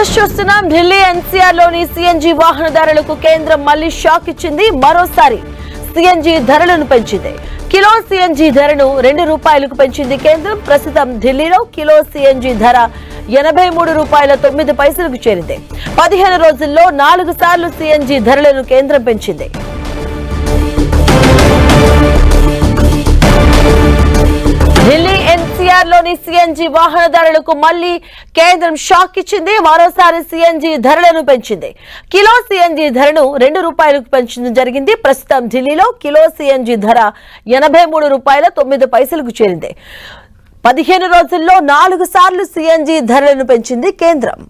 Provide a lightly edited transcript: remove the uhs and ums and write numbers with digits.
News చూస్తున్నాం. Delhi NCR లోని CNG వాహనదారులకు కేంద్రం మళ్లీ షాక్ ఇచ్చింది. మరోసారి సీఎన్జీ ధరలను పెంచింది. కిలో సీఎన్జీ ధరను ₹2 పెంచింది కేంద్రం. ప్రస్తుతం ఢిల్లీలో కిలో సీఎన్జీ ధర ₹83.09 చేరింది. 15 రోజుల్లో 4 సార్లు సీఎన్జీ ధరలను కేంద్రం పెంచింది. ఢిల్లీ ఎన్సీఆర్ లోని సీఎన్జీ వాహనదారులకు మళ్లీ కేంద్రం షాక్ ఇచ్చింది. మరోసారి సీఎన్జీ ధరలను పెంచింది. కిలో సీఎన్జీ ధరను ₹2 పెంచడం జరిగింది. ప్రస్తుతం ఢిల్లీలో కిలో సీఎన్జీ ధర ₹83.09 చేరింది. 15 రోజుల్లో 4 సార్లు సీఎన్జీ ధరలను పెంచింది కేంద్రం.